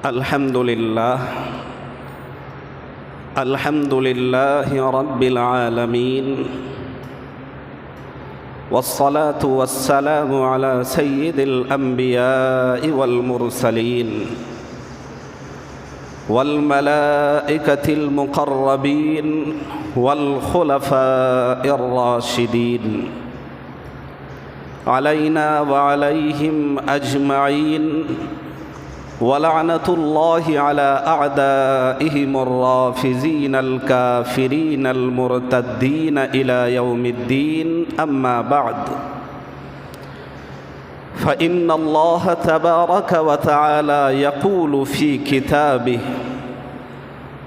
الحمد لله رب العالمين، والصلاة والسلام على سيد الأنبياء والمرسلين والملائكة المقربين والخلفاء الراشدين علينا وعليهم أجمعين، ولعنة الله على أعدائهم الرافزين الكافرين المرتدين إلى يوم الدين. أما بعد، فإن الله تبارك وتعالى يقول في كتابه: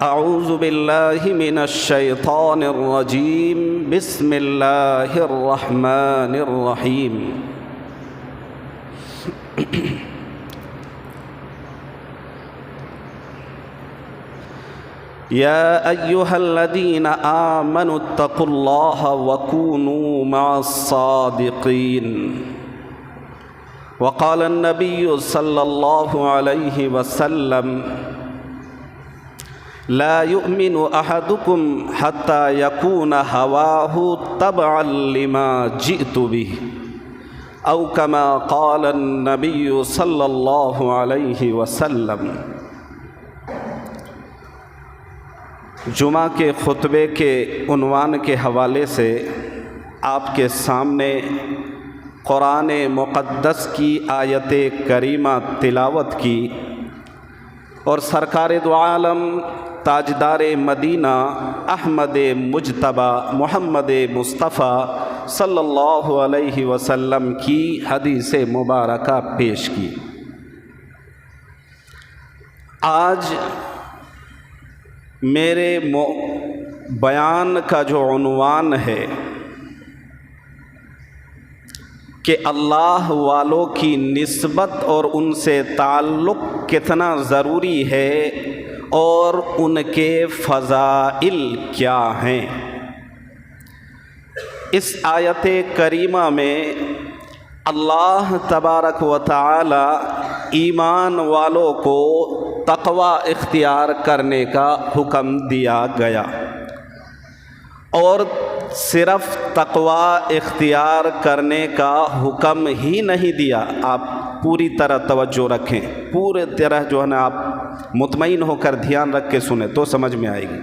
أعوذ بالله من الشيطان الرجيم، بسم الله الرحمن الرحيم. يا أيها الذين آمنوا اتقوا الله وكونوا مع الصادقين. وقال النبي صلى الله عليه وسلم: لا يؤمن أحدكم حتى يكون هواه تبعا لما جئت به، أو كما قال النبي صلى الله عليه وسلم. جمعہ کے خطبے کے عنوان کے حوالے سے آپ کے سامنے قرآن مقدس کی آیت کریمہ تلاوت کی اور سرکار دو عالم تاجدار مدینہ احمد مجتبی محمد مصطفیٰ صلی اللہ علیہ وسلم کی حدیث مبارکہ پیش کی۔ آج میرے بیان کا جو عنوان ہے کہ اللہ والوں کی نسبت اور ان سے تعلق کتنا ضروری ہے اور ان کے فضائل کیا ہیں۔ اس آیت کریمہ میں اللہ تبارک و تعالی ایمان والوں کو تقوی اختیار کرنے کا حکم دیا گیا، اور صرف تقوی اختیار کرنے کا حکم ہی نہیں دیا۔ آپ پوری طرح توجہ رکھیں، پورے طرح جو ہے نا آپ مطمئن ہو کر دھیان رکھ کے سنیں تو سمجھ میں آئے گی۔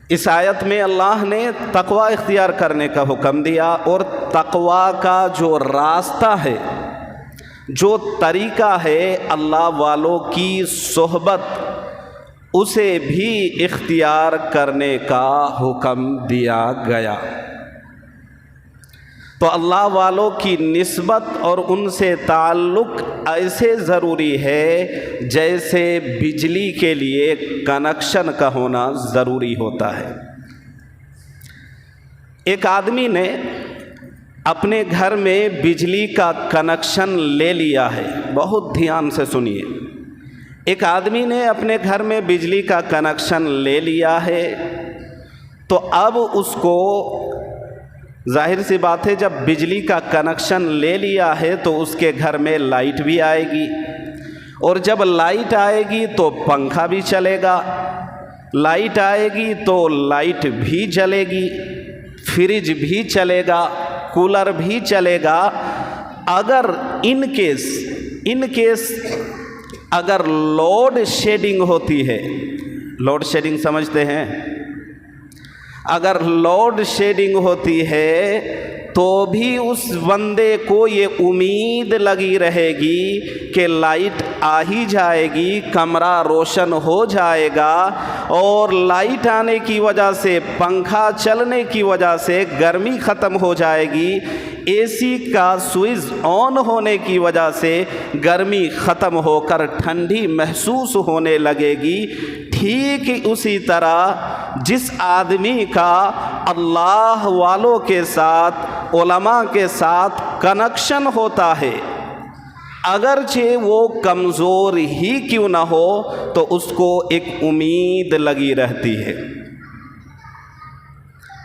اس آیت میں اللہ نے تقوی اختیار کرنے کا حکم دیا، اور تقوی کا جو راستہ ہے، جو طریقہ ہے اللہ والوں کی صحبت، اسے بھی اختیار کرنے کا حکم دیا گیا۔ تو اللہ والوں کی نسبت اور ان سے تعلق ایسے ضروری ہے جیسے بجلی کے لیے کنیکشن کا ہونا ضروری ہوتا ہے۔ ایک آدمی نے اپنے گھر میں بجلی کا کنیکشن لے لیا ہے، بہت دھیان سے سنیے۔ ایک آدمی نے اپنے گھر میں بجلی کا کنیکشن لے لیا ہے، تو اب اس کو ظاہر سی بات ہے جب بجلی کا کنیکشن لے لیا ہے تو اس کے گھر میں لائٹ بھی آئے گی، اور جب لائٹ آئے گی تو پنکھا بھی چلے گا، لائٹ آئے گی تو لائٹ بھی جلے گی، فریج بھی چلے گا، کولر بھی چلے گا۔ اگر ان کیس اگر لوڈ شیڈنگ ہوتی ہے، لوڈ شیڈنگ سمجھتے ہیں؟ اگر لوڈ شیڈنگ ہوتی ہے تو بھی اس بندے کو یہ امید لگی رہے گی کہ لائٹ آ ہی جائے گی، کمرہ روشن ہو جائے گا، اور لائٹ آنے کی وجہ سے، پنکھا چلنے کی وجہ سے گرمی ختم ہو جائے گی، اے سی کا سوئچ آن ہونے کی وجہ سے گرمی ختم ہو کر ٹھنڈی محسوس ہونے لگے گی۔ ٹھیک اسی طرح جس آدمی کا اللہ والوں کے ساتھ، علماء کے ساتھ کنیکشن ہوتا ہے، اگرچہ وہ کمزور ہی کیوں نہ ہو تو اس کو ایک امید لگی رہتی ہے،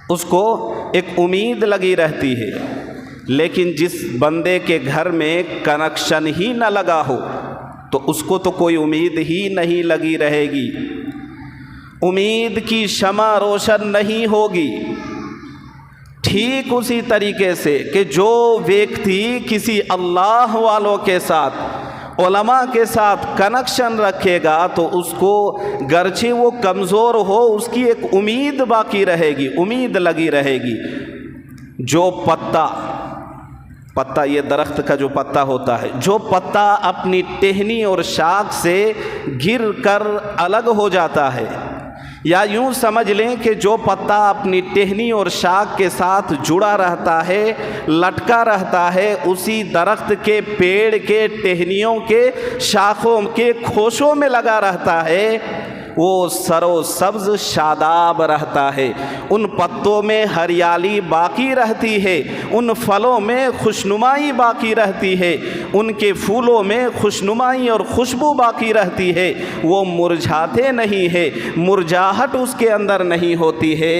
اس کو ایک امید لگی رہتی ہے۔ لیکن جس بندے کے گھر میں کنیکشن ہی نہ لگا ہو، تو اس کو تو کوئی امید ہی نہیں لگی رہے گی، امید کی شمع روشن نہیں ہوگی۔ ٹھیک اسی طریقے سے کہ جو ویکتی کسی اللہ والوں کے ساتھ، علماء کے ساتھ کنیکشن رکھے گا تو اس کو گرچہ وہ کمزور ہو اس کی ایک امید باقی رہے گی، امید لگی رہے گی۔ جو پتا یہ درخت کا جو پتا ہوتا ہے، جو پتا اپنی ٹہنی اور شاخ سے گر کر الگ ہو جاتا ہے، یا یوں سمجھ لیں کہ جو پتا اپنی ٹہنی اور شاخ کے ساتھ جڑا رہتا ہے، لٹکا رہتا ہے، اسی درخت کے پیڑ کے ٹہنیوں کے شاخوں کے کھوشوں میں لگا رہتا ہے، وہ سرو سبز شاداب رہتا ہے، ان پتوں میں ہریالی باقی رہتی ہے، ان پھلوں میں خوشنمائی باقی رہتی ہے، ان کے پھولوں میں خوشنمائی اور خوشبو باقی رہتی ہے، وہ مرجھاتے نہیں ہے، مرجھاہٹ اس کے اندر نہیں ہوتی ہے۔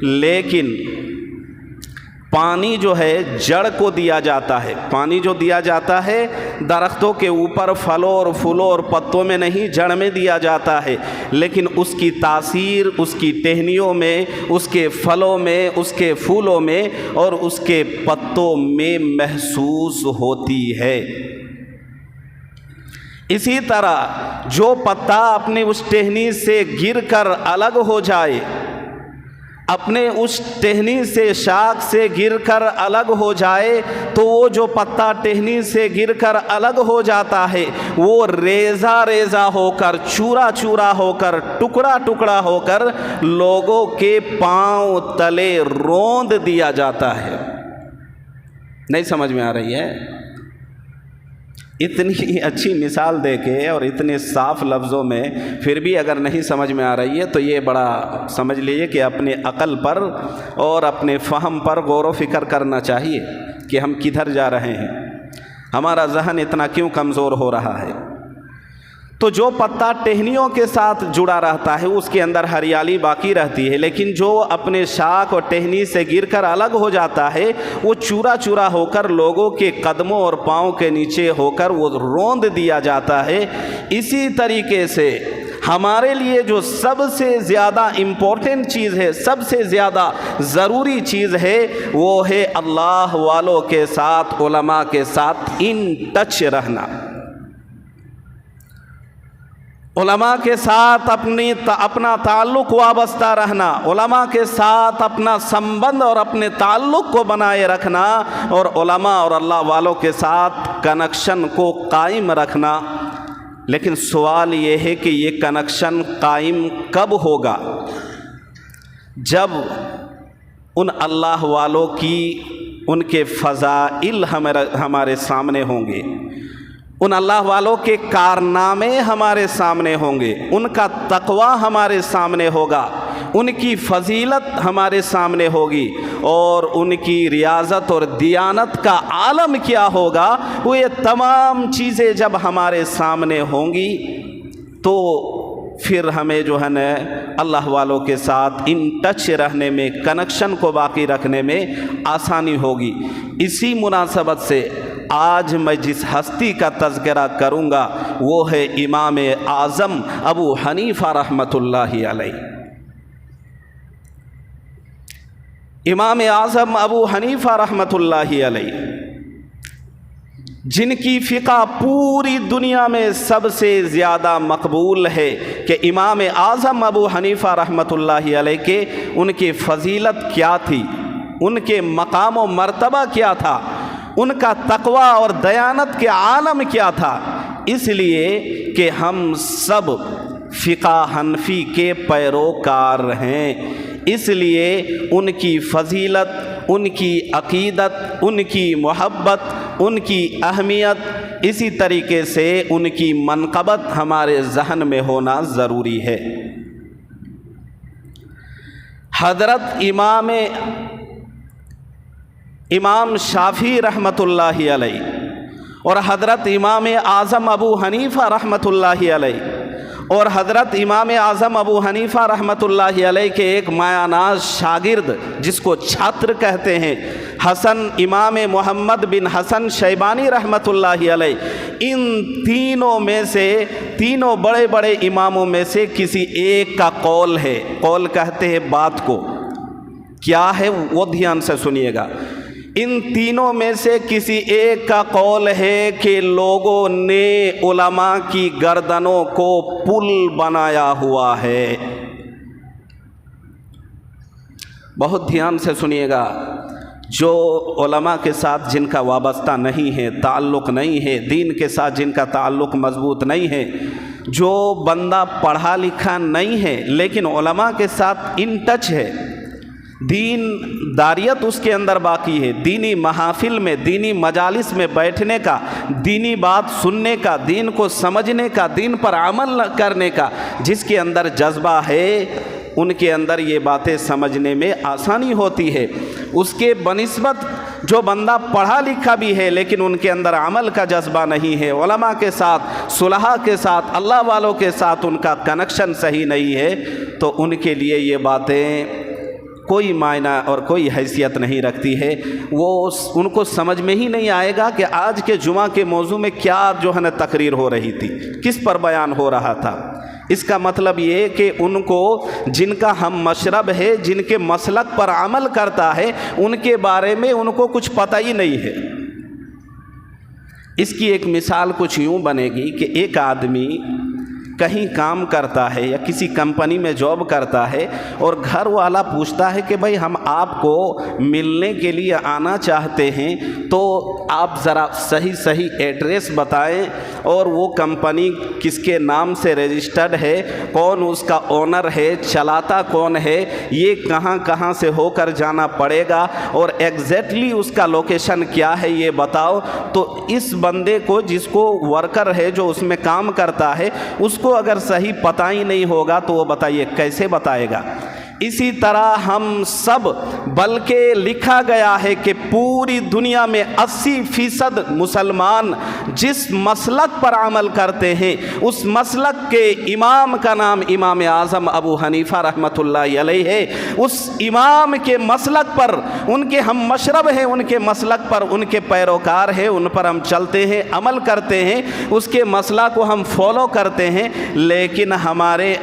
لیکن پانی جو ہے جڑ کو دیا جاتا ہے، پانی جو دیا جاتا ہے درختوں کے اوپر پھلوں اور پھولوں اور پتوں میں نہیں، جڑ میں دیا جاتا ہے، لیکن اس کی تاثیر اس کی ٹہنیوں میں، اس کے پھلوں میں، اس کے پھولوں میں اور اس کے پتوں میں محسوس ہوتی ہے۔ اسی طرح جو پتا اپنی اس ٹہنی سے گر کر الگ ہو جائے، اپنے اس ٹہنی سے شاخ سے گر کر الگ ہو جائے، تو وہ جو پتا ٹہنی سے گر کر الگ ہو جاتا ہے وہ ریزہ ریزہ ہو کر، چورا چورا ہو کر، ٹکڑا ٹکڑا ہو کر لوگوں کے پاؤں تلے روند دیا جاتا ہے۔ نہیں سمجھ میں آ رہی ہے؟ اتنی اچھی مثال دے کے اور اتنے صاف لفظوں میں پھر بھی اگر نہیں سمجھ میں آ رہی ہے تو یہ بڑا سمجھ لیجیے کہ اپنے عقل پر اور اپنے فہم پر غور و فکر کرنا چاہیے کہ ہم کدھر جا رہے ہیں، ہمارا ذہن اتنا کیوں کمزور ہو رہا ہے۔ تو جو پتا ٹہنیوں کے ساتھ جڑا رہتا ہے اس کے اندر ہریالی باقی رہتی ہے، لیکن جو اپنے شاخ اور ٹہنی سے گر کر الگ ہو جاتا ہے وہ چورا چورا ہو کر لوگوں کے قدموں اور پاؤں کے نیچے ہو کر وہ روند دیا جاتا ہے۔ اسی طریقے سے ہمارے لیے جو سب سے زیادہ امپورٹنٹ چیز ہے، سب سے زیادہ ضروری چیز ہے، وہ ہے اللہ والوں کے ساتھ، علماء کے ساتھ ان ٹچ رہنا، علماء کے ساتھ اپنا تعلق وابستہ رہنا، علماء کے ساتھ اپنا سمبند اور اپنے تعلق کو بنائے رکھنا، اور علماء اور اللہ والوں کے ساتھ کنیکشن کو قائم رکھنا۔ لیکن سوال یہ ہے کہ یہ کنیکشن قائم کب ہوگا؟ جب ان اللہ والوں کی ان کے فضائل ہمارے سامنے ہوں گے، ان اللہ والوں کے کارنامے ہمارے سامنے ہوں گے، ان کا تقوی ہمارے سامنے ہوگا، ان کی فضیلت ہمارے سامنے ہوگی، اور ان کی ریاضت اور دیانت کا عالم کیا ہوگا، وہ یہ تمام چیزیں جب ہمارے سامنے ہوں گی تو پھر ہمیں جو ہے نا اللہ والوں کے ساتھ ان ٹچ رہنے میں، کنیکشن کو باقی رکھنے میں آسانی ہوگی۔ اسی مناسبت سے آج میں جس ہستی کا تذکرہ کروں گا وہ ہے امام اعظم ابو حنیفہ رحمۃ اللہ علیہ۔ امام اعظم ابو حنیفہ رحمۃ اللہ علیہ، جن کی فقہ پوری دنیا میں سب سے زیادہ مقبول ہے، کہ امام اعظم ابو حنیفہ رحمۃ اللہ علیہ کے ان کی فضیلت کیا تھی، ان کے مقام و مرتبہ کیا تھا، ان کا تقوی اور دیانت کے عالم کیا تھا، اس لیے کہ ہم سب فقہ حنفی کے پیروکار ہیں، اس لیے ان کی فضیلت، ان کی عقیدت، ان کی محبت، ان کی اہمیت، اسی طریقے سے ان کی منقبت ہمارے ذہن میں ہونا ضروری ہے۔ حضرت امام شافعی رحمۃ اللہ علیہ اور حضرت امام اعظم ابو حنیفہ رحمۃ اللہ علیہ اور حضرت امام اعظم ابو حنیفہ رحمۃ اللہ علیہ کے ایک مایہ ناز شاگرد جس کو چھاتر کہتے ہیں، حسن امام محمد بن حسن شیبانی رحمۃ اللہ علیہ، ان تینوں میں سے، تینوں بڑے بڑے اماموں میں سے کسی ایک کا قول ہے، قول کہتے ہیں بات کو، کیا ہے وہ دھیان سے سنیے گا، ان تینوں میں سے کسی ایک کا قول ہے کہ لوگوں نے علماء کی گردنوں کو پل بنایا ہوا ہے۔ بہت دھیان سے سنیے گا، جو علماء کے ساتھ جن کا وابستہ نہیں ہے، تعلق نہیں ہے، دین کے ساتھ جن کا تعلق مضبوط نہیں ہے، جو بندہ پڑھا لکھا نہیں ہے لیکن علماء کے ساتھ ان ٹچ ہے، دین داریت اس کے اندر باقی ہے، دینی محافل میں، دینی مجالس میں بیٹھنے کا، دینی بات سننے کا، دین کو سمجھنے کا، دین پر عمل کرنے کا جس کے اندر جذبہ ہے، ان کے اندر یہ باتیں سمجھنے میں آسانی ہوتی ہے۔ اس کے بنسبت جو بندہ پڑھا لکھا بھی ہے لیکن ان کے اندر عمل کا جذبہ نہیں ہے، علماء کے ساتھ، صلحاء کے ساتھ، اللہ والوں کے ساتھ ان کا کنیکشن صحیح نہیں ہے، تو ان کے لیے یہ باتیں کوئی معنی اور کوئی حیثیت نہیں رکھتی ہے۔ وہ ان کو سمجھ میں ہی نہیں آئے گا کہ آج کے جمعہ کے موضوع میں کیا جو ہے نا تقریر ہو رہی تھی، کس پر بیان ہو رہا تھا۔ اس کا مطلب یہ کہ ان کو جن کا ہم مشرب ہے، جن کے مسلک پر عمل کرتا ہے، ان کے بارے میں ان کو کچھ پتہ ہی نہیں ہے۔ اس کی ایک مثال کچھ یوں بنے گی کہ ایک آدمی کہیں کام کرتا ہے یا کسی کمپنی میں جاب کرتا ہے اور گھر والا پوچھتا ہے کہ بھائی ہم آپ کو ملنے کے لیے آنا چاہتے ہیں تو آپ ذرا صحیح ایڈریس بتائیں اور وہ کمپنی کس کے نام سے رجسٹرڈ ہے، کون اس کا اونر ہے، چلاتا کون ہے، یہ کہاں کہاں سے ہو کر جانا پڑے گا اور ایگزیکٹلی اس کا لوکیشن کیا ہے یہ بتاؤ۔ تو اس بندے کو، جس کو ورکر ہے جو اس میں کام کرتا ہے، اس کو اگر صحیح پتہ ہی نہیں ہوگا تو وہ بتائیے کیسے بتائے گا۔ اسی طرح ہم سب، بلکہ لکھا گیا ہے کہ پوری دنیا میں 80% مسلمان جس مسلک پر عمل کرتے ہیں اس مسلک کے امام کا نام امام اعظم ابو حنیفہ رحمۃ اللہ علیہ ہے۔ اس امام کے مسلک پر، ان کے ہم مشرب ہیں، ان کے مسلک پر ان کے پیروکار ہیں، ان پر ہم چلتے ہیں، عمل کرتے ہیں، اس کے مسلک کو ہم فالو کرتے ہیں، لیکن ہمارے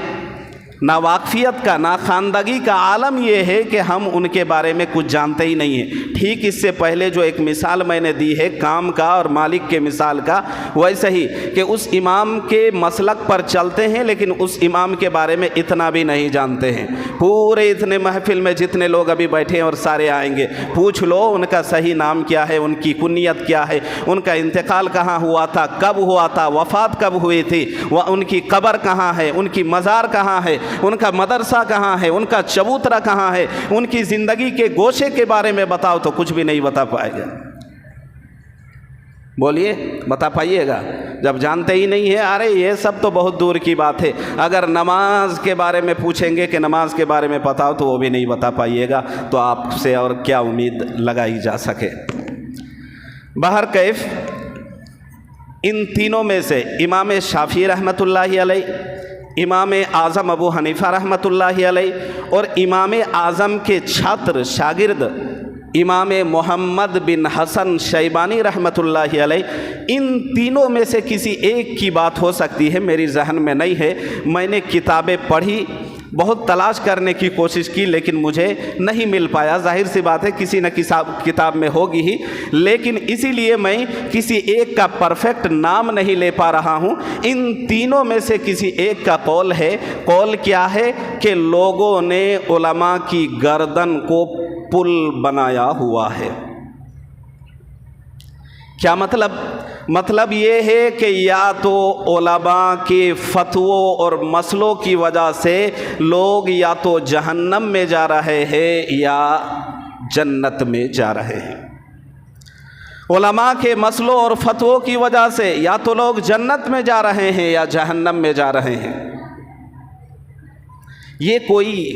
ناواقفیت کا، ناخواندگی کا عالم یہ ہے کہ ہم ان کے بارے میں کچھ جانتے ہی نہیں ہیں۔ ٹھیک اس سے پہلے جو ایک مثال میں نے دی ہے کام کا اور مالک کے مثال کا، ویسے ہی کہ اس امام کے مسلک پر چلتے ہیں لیکن اس امام کے بارے میں اتنا بھی نہیں جانتے ہیں۔ پورے اتنے محفل میں جتنے لوگ ابھی بیٹھے ہیں اور سارے آئیں گے، پوچھ لو ان کا صحیح نام کیا ہے، ان کی کنیت کیا ہے، ان کا انتقال کہاں ہوا تھا، کب ہوا تھا، وفات کب ہوئی تھی، ان کی قبر کہاں ہے، ان کی مزار کہاں ہے، ان کا مدرسہ کہاں ہے، ان کا چبوترا کہاں ہے، ان کی زندگی کے گوشے کے بارے میں بتاؤ تو کچھ بھی نہیں بتا پائے گا۔ بولیے، بتا پائیے گا؟ جب جانتے ہی نہیں ہے، ارے یہ سب تو بہت دور کی بات ہے۔ اگر نماز کے بارے میں پوچھیں گے کہ نماز کے بارے میں بتاؤ تو وہ بھی نہیں بتا پائیے گا، تو آپ سے اور کیا امید لگائی جا سکے۔ بہرکیف ان تینوں میں سے امام شافعی رحمۃ اللہ علیہ، امام اعظم ابو حنیفہ رحمۃ اللہ علیہ اور امام اعظم کے چھاتر شاگرد امام محمد بن حسن شیبانی رحمۃ اللہ علیہ، ان تینوں میں سے کسی ایک کی بات ہو سکتی ہے، میری ذہن میں نہیں ہے۔ میں نے کتابیں پڑھی، بہت تلاش کرنے کی کوشش کی لیکن مجھے نہیں مل پایا۔ ظاہر سی بات ہے کسی نہ کتاب میں ہوگی ہی، لیکن اسی لیے میں کسی ایک کا پرفیکٹ نام نہیں لے پا رہا ہوں۔ ان تینوں میں سے کسی ایک کا قول ہے۔ قول کیا ہے کہ لوگوں نے علماء کی گردن کو پل بنایا ہوا ہے۔ کیا مطلب؟ مطلب یہ ہے کہ یا تو علماء کے فتووں اور مسئلوں کی وجہ سے لوگ یا تو جہنم میں جا رہے ہیں یا جنت میں جا رہے ہیں۔ علماء کے مسئلوں اور فتووں کی وجہ سے یا تو لوگ جنت میں جا رہے ہیں یا جہنم میں جا رہے ہیں۔ یہ کوئی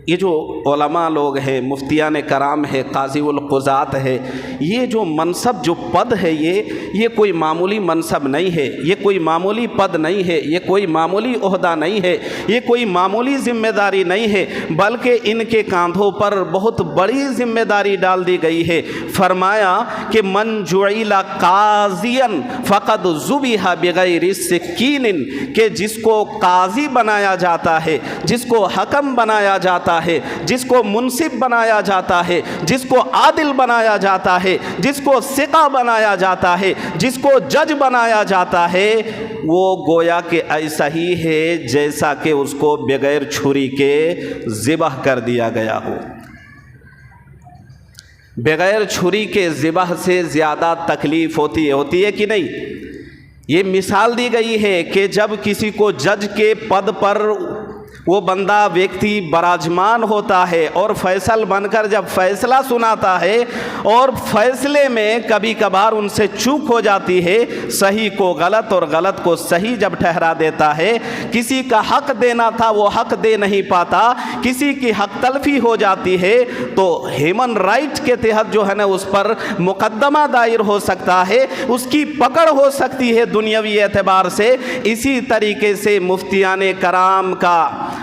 یہ جو علماء لوگ ہیں، مفتیان کرام ہے، قاضی القضات ہے، یہ جو منصب جو پد ہے یہ کوئی معمولی منصب نہیں ہے، یہ کوئی معمولی پد نہیں ہے، یہ کوئی معمولی عہدہ نہیں ہے، یہ کوئی معمولی ذمہ داری نہیں ہے، بلکہ ان کے کاندھوں پر بہت بڑی ذمہ داری ڈال دی گئی ہے۔ فرمایا کہ من جعل قاضیا فقد ذبح بغیر سکین، کہ جس کو قاضی بنایا جاتا ہے، جس کو حکم بنایا جاتا ہے، جس کو منصف بنایا جاتا ہے، جس کو عادل بنایا جاتا ہے، جس کو ثقہ بنایا جاتا ہے، جس کو جج بنایا جاتا ہے، وہ گویا کہ ایسا ہی ہے جیسا کہ اس کو بغیر چھری کے ذبح کر دیا گیا ہو۔ بغیر چھری کے ذبح سے زیادہ تکلیف ہوتی ہے کہ نہیں؟ یہ مثال دی گئی ہے کہ جب کسی کو جج کے پد پر وہ بندہ ویکتی براجمان ہوتا ہے اور فیصل بن کر جب فیصلہ سناتا ہے اور فیصلے میں کبھی کبھار ان سے چوک ہو جاتی ہے، صحیح کو غلط اور غلط کو صحیح جب ٹھہرا دیتا ہے، کسی کا حق دینا تھا وہ حق دے نہیں پاتا، کسی کی حق تلفی ہو جاتی ہے، تو ہیومن رائٹ کے تحت جو ہے نا اس پر مقدمہ دائر ہو سکتا ہے، اس کی پکڑ ہو سکتی ہے دنیاوی اعتبار سے۔ اسی طریقے سے مفتیان کرام کا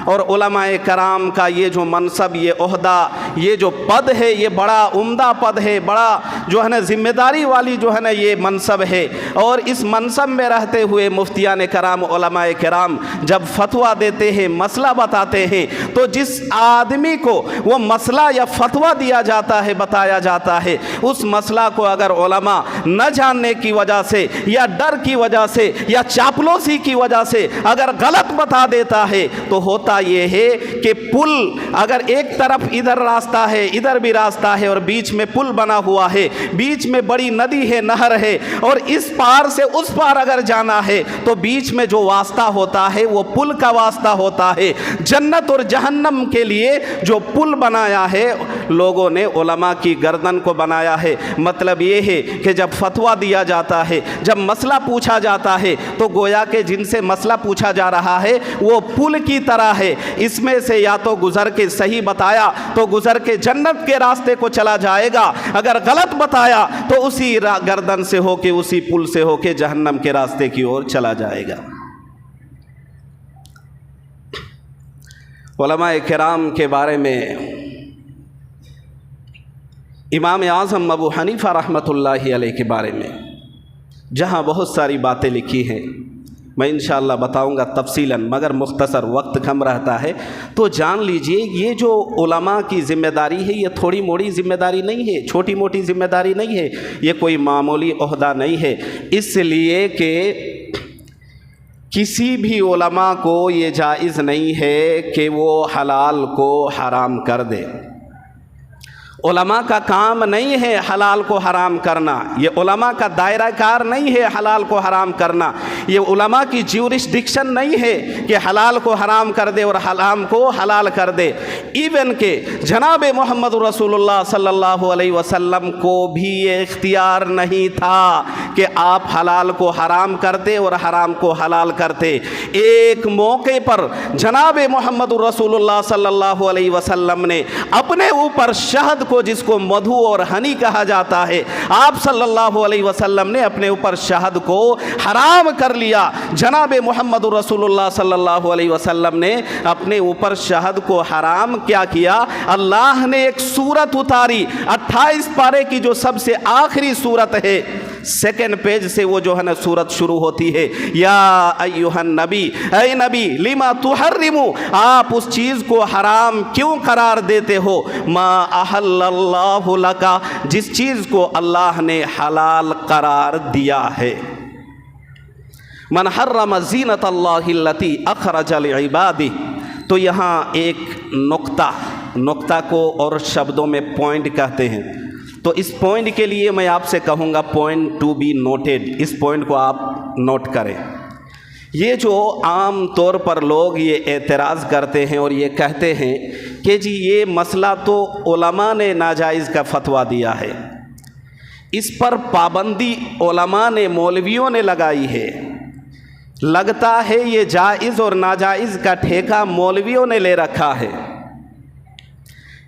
اور علماء کرام کا یہ جو منصب، یہ عہدہ، یہ جو پد ہے، یہ بڑا عمدہ پد ہے، بڑا جو ہے نا ذمہ داری والی جو ہے نا یہ منصب ہے، اور اس منصب میں رہتے ہوئے مفتیان کرام، علماء کرام جب فتویٰ دیتے ہیں، مسئلہ بتاتے ہیں، تو جس آدمی کو وہ مسئلہ یا فتویٰ دیا جاتا ہے، بتایا جاتا ہے، اس مسئلہ کو اگر علماء نہ جاننے کی وجہ سے یا ڈر کی وجہ سے یا چاپلوسی کی وجہ سے اگر غلط بتا دیتا ہے، تو ہوتا یہ ہے کہ پل اگر ایک طرف ادھر راستہ ہے، ادھر بھی راستہ ہے، اور بیچ میں پل بنا ہوا ہے، بیچ میں بڑی ندی ہے، نہر ہے، اور اس پار سے اس پار اگر جانا ہے تو بیچ میں جو واسطہ ہوتا ہے وہ پل کا واسطہ ہوتا ہے۔ جنت اور جہنم کے لیے جو پل بنایا ہے لوگوں نے علماء کی گردن کو بنایا ہے۔ مطلب یہ ہے کہ جب فتویٰ دیا جاتا ہے، جب مسئلہ پوچھا جاتا ہے، تو گویا کہ جن سے مسئلہ پوچھا جا رہا ہے وہ پل کی طرح ہے، اس میں سے یا تو گزر کے صحیح بتایا تو گزر کے جنت کے راستے کو چلا جائے گا، اگر غلط بتایا تو اسی گردن سے ہو کے، اسی پل سے ہو کے جہنم کے راستے کی اور چلا جائے گا۔ علماء کرام کے بارے میں امام اعظم ابو حنیفہ رحمۃ اللہ علیہ کے بارے میں جہاں بہت ساری باتیں لکھی ہیں، میں انشاءاللہ بتاؤں گا تفصیلاً، مگر مختصر وقت کم رہتا ہے، تو جان لیجئے یہ جو علماء کی ذمہ داری ہے یہ تھوڑی موڑی ذمہ داری نہیں ہے، چھوٹی موٹی ذمہ داری نہیں ہے، یہ کوئی معمولی عہدہ نہیں ہے، اس لیے کہ کسی بھی علماء کو یہ جائز نہیں ہے کہ وہ حلال کو حرام کر دے۔ علماء کا کام نہیں ہے حلال کو حرام کرنا، یہ علماء کا دائرہ کار نہیں ہے حلال کو حرام کرنا، یہ علماء کی جیورسڈکشن نہیں ہے کہ حلال کو حرام کر دے اور حرام کو حلال کر دے۔ ایون کہ جناب محمد رسول اللہ صلی اللہ علیہ وسلم کو بھی یہ اختیار نہیں تھا کہ آپ حلال کو حرام کرتے اور حرام کو حلال کرتے۔ ایک موقع پر جناب محمد رسول اللہ صلی اللہ علیہ وسلم نے اپنے اوپر شہد کو، جس کو مدھو اور ہنی کہا جاتا ہے، آپ صلی اللہ علیہ وسلم نے اپنے اوپر شہد کو حرام کر لیا۔ جناب محمد رسول اللہ صلی اللہ علیہ وسلم نے اپنے اوپر شہد کو حرام کیا کیا؟ اللہ نے ایک سورت اتاری، 28 پارے کی جو سب سے آخری سورت ہے، سیکنڈ پیج سے وہ جو ہے نا سورت شروع ہوتی ہے، یا ایھا النبی، اے نبی، لما تحرم، آپ اس چیز کو حرام کیوں قرار دیتے ہو، ما احل اللہ لکا، جس چیز کو اللہ نے حلال قرار دیا ہے۔ من حرم زینت اللہ التی اخرج لعبادہ، تو یہاں ایک نقطہ کو اور شبدوں میں پوائنٹ کہتے ہیں، تو اس پوائنٹ کے لیے میں آپ سے کہوں گا پوائنٹ ٹو بی نوٹڈ، اس پوائنٹ کو آپ نوٹ کریں۔ یہ جو عام طور پر لوگ یہ اعتراض کرتے ہیں اور یہ کہتے ہیں کہ جی یہ مسئلہ تو علماء نے ناجائز کا فتویٰ دیا ہے، اس پر پابندی علماء نے، مولویوں نے لگائی ہے، لگتا ہے یہ جائز اور ناجائز کا ٹھیکہ مولویوں نے لے رکھا ہے۔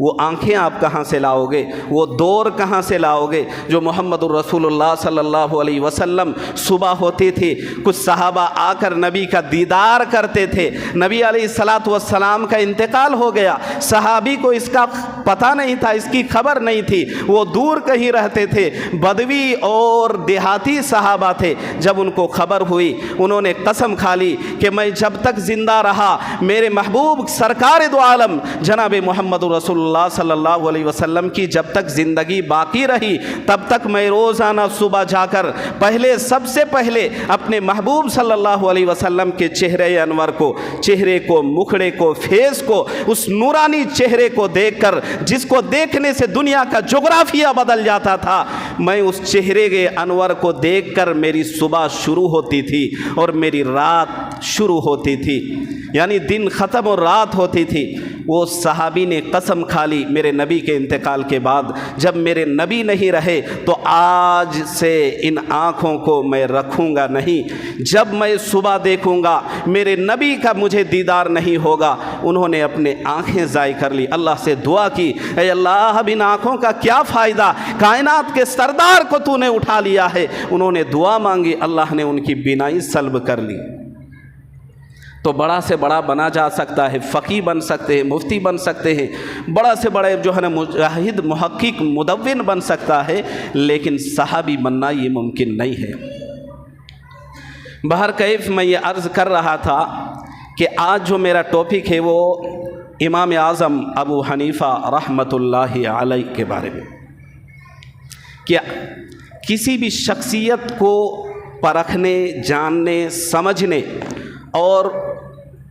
وہ آنکھیں آپ کہاں سے لاؤ گے؟ وہ دور کہاں سے لاؤ گے جو محمد الرسول اللہ صلی اللہ علیہ وسلم صبح ہوتی تھی کچھ صحابہ آ کر نبی کا دیدار کرتے تھے، نبی علیہ الصلاۃ والسلام کا انتقال ہو گیا، صحابی کو اس کا پتہ نہیں تھا، اس کی خبر نہیں تھی، وہ دور کہیں رہتے تھے، بدوی اور دیہاتی صحابہ تھے، جب ان کو خبر ہوئی انہوں نے قسم کھا لی کہ میں جب تک زندہ رہا میرے محبوب سرکار دو عالم جناب محمد رسول اللہ صلی اللہ علیہ وسلم کی جب تک زندگی باقی رہی تب تک میں روزانہ صبح جا کر سب سے پہلے اپنے محبوب صلی اللہ علیہ وسلم کے چہرے انور کو، چہرے کو، مکھڑے کو، فیس کو، اس نورانی چہرے کو دیکھ کر جس کو دیکھنے سے دنیا کا جغرافیہ بدل جاتا تھا، میں اس چہرے کے انور کو دیکھ کر میری صبح شروع ہوتی تھی اور میری رات شروع ہوتی تھی، یعنی دن ختم اور رات ہوتی تھی۔ وہ صحابی نے قسم کھا لی میرے نبی کے انتقال کے بعد جب میرے نبی نہیں رہے تو آج سے ان آنکھوں کو میں رکھوں گا نہیں، جب میں صبح دیکھوں گا میرے نبی کا مجھے دیدار نہیں ہوگا۔ انہوں نے اپنے آنکھیں ضائع کر لی، اللہ سے دعا کی اے اللہ اب ان آنکھوں کا کیا فائدہ، کائنات کے سردار کو تو نے اٹھا لیا ہے۔ انہوں نے دعا مانگی، اللہ نے ان کی بینائی سلب کر لی۔ تو بڑا سے بڑا بنا جا سکتا ہے، فقیہ بن سکتے ہیں، مفتی بن سکتے ہیں، بڑا سے بڑے جو ہے نا مجاہد، محقق، مدون بن سکتا ہے، لیکن صحابی بننا یہ ممکن نہیں ہے۔ بہرکیف میں یہ عرض کر رہا تھا کہ آج جو میرا ٹاپک ہے وہ امام اعظم ابو حنیفہ رحمۃ اللہ علیہ کے بارے میں، کہ کسی بھی شخصیت کو پرکھنے، جاننے، سمجھنے اور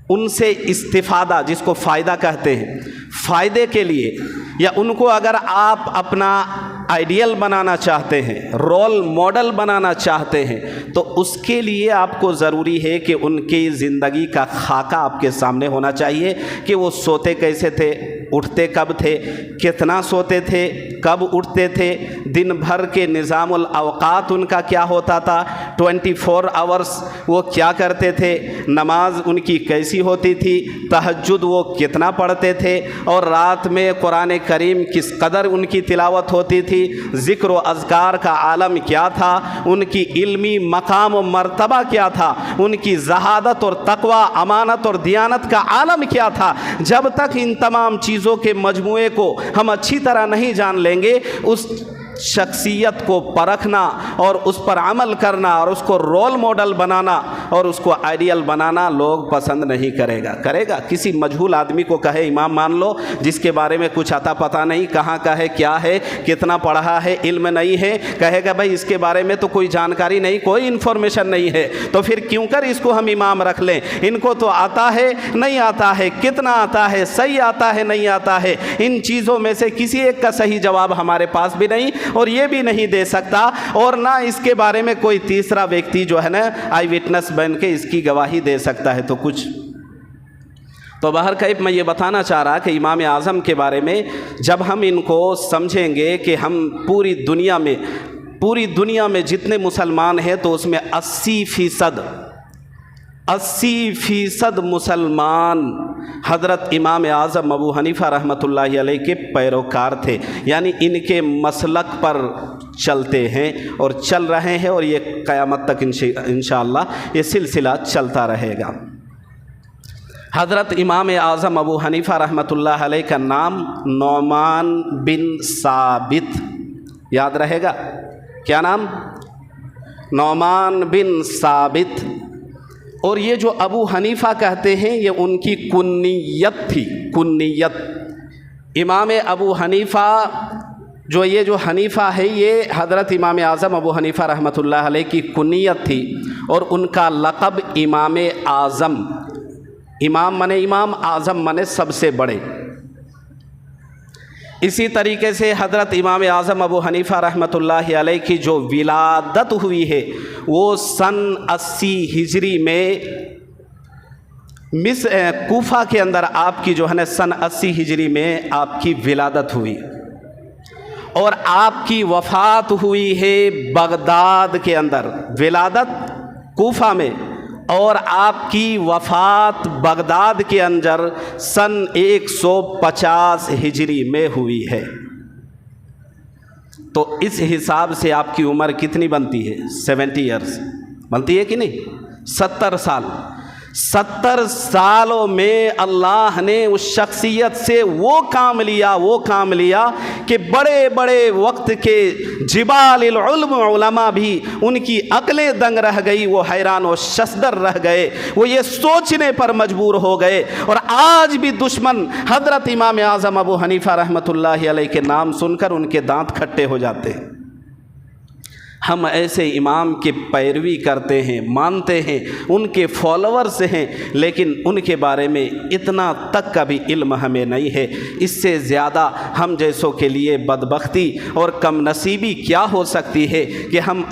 ان سے استفادہ، جس کو فائدہ کہتے ہیں، فائدے کے لیے، یا ان کو اگر آپ اپنا آئیڈیل بنانا چاہتے ہیں، رول ماڈل بنانا چاہتے ہیں، تو اس کے لیے آپ کو ضروری ہے کہ ان کی زندگی کا خاکہ آپ کے سامنے ہونا چاہیے کہ وہ سوتے کیسے تھے، اٹھتے کب تھے، کتنا سوتے تھے، کب اٹھتے تھے، دن بھر کے نظام الاوقات ان کا کیا ہوتا تھا، 24 آورس وہ کیا کرتے تھے، نماز ان کی کیسی ہوتی تھی، تہجد وہ کتنا پڑھتے تھے، اور رات میں قرآن کریم کس قدر ان کی تلاوت ہوتی تھی، ذکر و اذکار کا عالم کیا تھا، ان کی علمی مقام و مرتبہ کیا تھا، ان کی زہادت اور تقوی، امانت اور دیانت کا عالم کیا تھا۔ جب تک ان تمام چیزوں کے مجموعے کو ہم اچھی طرح نہیں جان لیں گے، اس شخصیت کو پرکھنا اور اس پر عمل کرنا اور اس کو رول ماڈل بنانا اور اس کو آئیڈیل بنانا لوگ پسند نہیں کرے گا کسی مجہول آدمی کو کہے امام مان لو، جس کے بارے میں کچھ عطا پتہ نہیں، کہاں کا ہے، کیا ہے، کتنا پڑھا ہے، علم نہیں ہے، کہے گا بھائی اس کے بارے میں تو کوئی جانکاری نہیں، کوئی انفارمیشن نہیں ہے، تو پھر کیوں کر اس کو ہم امام رکھ لیں، ان کو تو آتا ہے نہیں آتا ہے، کتنا آتا ہے، صحیح آتا ہے نہیں آتا ہے، ان چیزوں میں سے کسی ایک کا صحیح جواب ہمارے پاس بھی نہیں اور یہ بھی نہیں دے سکتا، اور نہ اس کے بارے میں کوئی تیسرا ویکتی جو ہے نا آئی وٹنس بن کے اس کی گواہی دے سکتا ہے۔ تو کچھ تو بہرکیف میں یہ بتانا چاہ رہا کہ امام اعظم کے بارے میں جب ہم ان کو سمجھیں گے کہ ہم پوری دنیا میں جتنے مسلمان ہیں تو اس میں 80% مسلمان حضرت امام اعظم ابو حنیفہ رحمۃ اللہ علیہ کے پیروکار تھے، یعنی ان کے مسلک پر چلتے ہیں اور چل رہے ہیں، اور یہ قیامت تک انشاءاللہ یہ سلسلہ چلتا رہے گا۔ حضرت امام اعظم ابو حنیفہ رحمۃ اللہ علیہ کا نام نعمان بن ثابت، یاد رہے گا کیا نام؟ نعمان بن ثابت۔ اور یہ جو ابو حنیفہ کہتے ہیں یہ ان کی کنیت تھی، کنیت۔ امام ابو حنیفہ یہ جو حنیفہ ہے یہ حضرت امام اعظم ابو حنیفہ رحمۃ اللہ علیہ کی کنیت تھی، اور ان کا لقب امام اعظم، امام منے امام، اعظم منے سب سے بڑے۔ اسی طریقے سے حضرت امام اعظم ابو حنیفہ رحمۃ اللہ علیہ کی جو ولادت ہوئی ہے وہ سن 80 ہجری میں کوفہ کے اندر آپ کی جو ہے نا سن 80 ہجری میں آپ کی ولادت ہوئی، اور آپ کی وفات ہوئی ہے بغداد کے اندر۔ ولادت کوفہ میں اور آپ کی وفات بغداد کے اندر سن 150 ہجری میں ہوئی ہے۔ تو اس حساب سے آپ کی عمر کتنی بنتی ہے؟ 70 ایئرس بنتی ہے کہ نہیں؟ 70 سال۔ 70 سالوں میں اللہ نے اس شخصیت سے وہ کام لیا کہ بڑے بڑے وقت کے جبال العلم علماء بھی ان کی عقلیں دنگ رہ گئی، وہ حیران و ششدر رہ گئے، وہ یہ سوچنے پر مجبور ہو گئے۔ اور آج بھی دشمن حضرت امام اعظم ابو حنیفہ رحمۃ اللہ علیہ کے نام سن کر ان کے دانت کھٹے ہو جاتے ہیں۔ ہم ایسے امام کی پیروی کرتے ہیں، مانتے ہیں، ان کے فالوورز ہیں، لیکن ان کے بارے میں اتنا تک کا بھی علم ہمیں نہیں ہے۔ اس سے زیادہ ہم جیسوں کے لیے بدبختی اور کم نصیبی کیا ہو سکتی ہے کہ ہم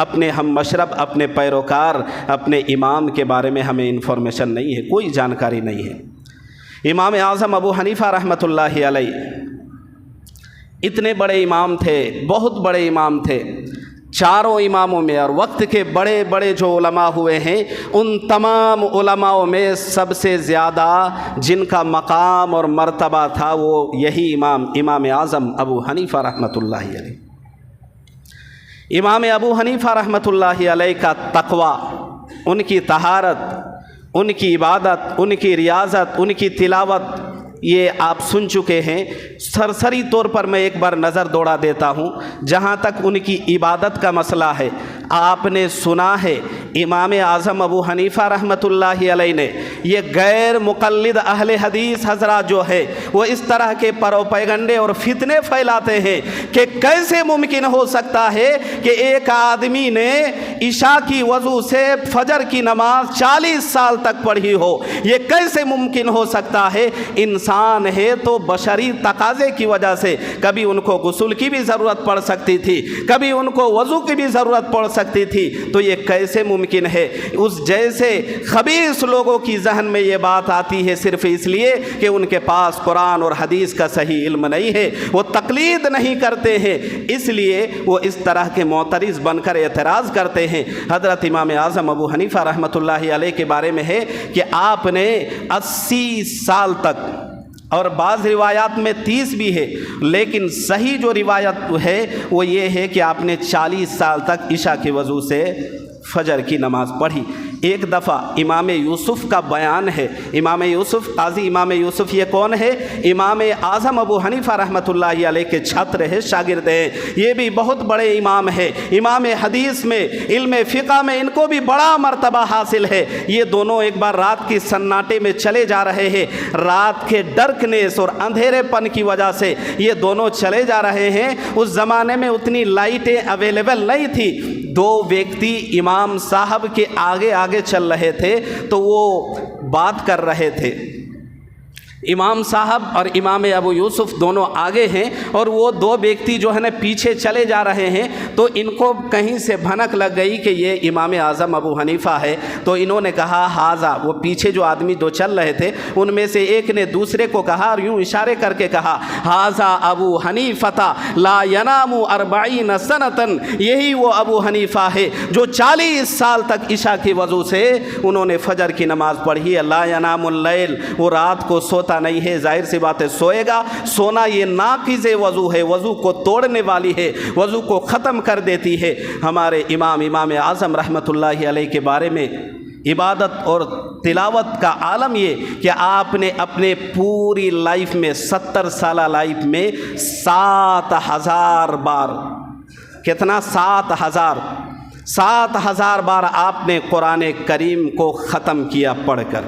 مشرب اپنے پیروکار اپنے امام کے بارے میں ہمیں انفارمیشن نہیں ہے، کوئی جانکاری نہیں ہے۔ امام اعظم ابو حنیفہ رحمۃ اللہ علیہ اتنے بڑے امام تھے، بہت بڑے امام تھے۔ چاروں اماموں میں اور وقت کے بڑے بڑے جو علماء ہوئے ہیں، ان تمام علماء میں سب سے زیادہ جن کا مقام اور مرتبہ تھا وہ یہی امام اعظم ابو حنیفہ رحمۃ اللہ علیہ۔ امام ابو حنیفہ رحمۃ اللہ علیہ کا تقوی، ان کی طہارت، ان کی عبادت، ان کی ریاضت، ان کی تلاوت، یہ آپ سن چکے ہیں۔ سرسری طور پر میں ایک بار نظر دوڑا دیتا ہوں۔ جہاں تک ان کی عبادت کا مسئلہ ہے، آپ نے سنا ہے امام اعظم ابو حنیفہ رحمۃ اللہ علیہ نے یہ غیر مقلد اہل حدیث حضرات جو ہے وہ اس طرح کے پروپیگنڈے اور فتنے پھیلاتے ہیں کہ کیسے ممکن ہو سکتا ہے کہ ایک آدمی نے عشاء کی وضو سے فجر کی نماز 40 سال تک پڑھی ہو، یہ کیسے ممکن ہو سکتا ہے؟ انسان ہے تو بشری تقاضے کی وجہ سے کبھی ان کو غسل کی بھی ضرورت پڑ سکتی تھی، کبھی ان کو وضو کی بھی ضرورت پڑ سکتی تھی، تو یہ کیسے ممکن ہے؟ اس جیسے خبیث لوگوں کی ذہن میں یہ بات آتی ہے صرف اس لیے کہ ان کے پاس قرآن اور حدیث کا صحیح علم نہیں ہے، وہ تقلید نہیں کرتے ہیں، اس لیے وہ اس طرح کے معترض بن کر اعتراض کرتے ہیں۔ حضرت امام اعظم ابو حنیفہ رحمۃ اللہ علیہ کے بارے میں ہے کہ آپ نے 80 سال تک، اور بعض روایات میں 30 بھی ہے، لیکن صحیح جو روایت ہے وہ یہ ہے کہ آپ نے 40 سال تک عشاء کے وضو سے فجر کی نماز پڑھی۔ ایک دفعہ امام یوسف کا بیان ہے، امام یوسف قاضی امام یوسف یہ کون ہے؟ امام اعظم ابو حنیفہ رحمۃ اللہ علیہ کے چھاتر ہے، شاگرد ہیں، یہ بھی بہت بڑے امام ہے، امام حدیث میں، علم فقہ میں ان کو بھی بڑا مرتبہ حاصل ہے۔ یہ دونوں ایک بار رات کی سناٹے میں چلے جا رہے ہیں، رات کے ڈرکنیس اور اندھیرے پن کی وجہ سے یہ دونوں چلے جا رہے ہیں۔ اس زمانے میں اتنی لائٹیں اویلیبل نہیں تھی، دو ویکتی امام صاحب کے آگے آگے چل رہے تھے تو وہ بات کر رہے تھے۔ امام صاحب اور امام ابو یوسف دونوں آگے ہیں اور وہ دو ویکتی جو ہے نا پیچھے چلے جا رہے ہیں، تو ان کو کہیں سے بھنک لگ گئی کہ یہ امام اعظم ابو حنیفہ ہے، تو انہوں نے کہا ہاذا، وہ پیچھے جو آدمی دو چل رہے تھے ان میں سے ایک نے دوسرے کو کہا اور یوں اشارے کر کے کہا ہاذا ابو حنیفہ لا ینام 40 سنۃ، یہی وہ ابو حنیفہ ہے جو 40 سال تک عشاء کی وضو سے انہوں نے فجر کی نماز پڑھی ہے۔ لا ینام اللیل، وہ رات کو سوتا نہیں ہے، ظاہر سی بات ہے سوئے گا، سونا یہ ناقض وضو ہے، وضو کو توڑنے والی ہے، وضو کو ختم کر دیتی ہے۔ ہمارے امام اعظم رحمۃ اللہ علیہ کے بارے میں عبادت اور تلاوت کا عالم یہ کہ آپ نے اپنے پوری لائف میں 70 سالہ لائف میں 7000 بار، کتنا؟ 7000 بار آپ نے قرآن کریم کو ختم کیا پڑھ کر۔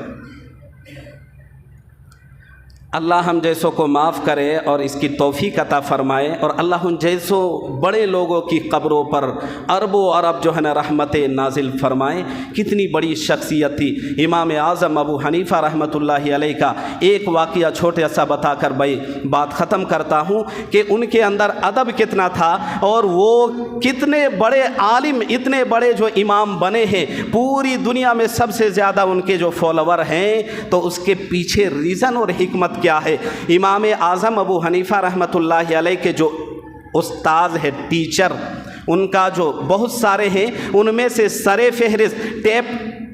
اللہ ہم جیسوں کو معاف کرے اور اس کی توفیق عطا فرمائے، اور اللہ ان جیسوں بڑے لوگوں کی قبروں پر اربوں ارب جو ہے نا رحمت نازل فرمائے۔ کتنی بڑی شخصیت تھی امام اعظم ابو حنیفہ رحمۃ اللہ علیہ کا۔ ایک واقعہ چھوٹا سا بتا کر بھائی بات ختم کرتا ہوں کہ ان کے اندر ادب کتنا تھا اور وہ کتنے بڑے عالم، اتنے بڑے جو امام بنے ہیں، پوری دنیا میں سب سے زیادہ ان کے جو فالوور ہیں، تو اس کے پیچھے ریزن اور حکمت کیا ہے؟ امام اعظم ابو حنیفہ رحمۃ اللہ علیہ کے جو استاد ہے، ٹیچر، ان کا جو بہت سارے ہیں، ان میں سے سر فہرست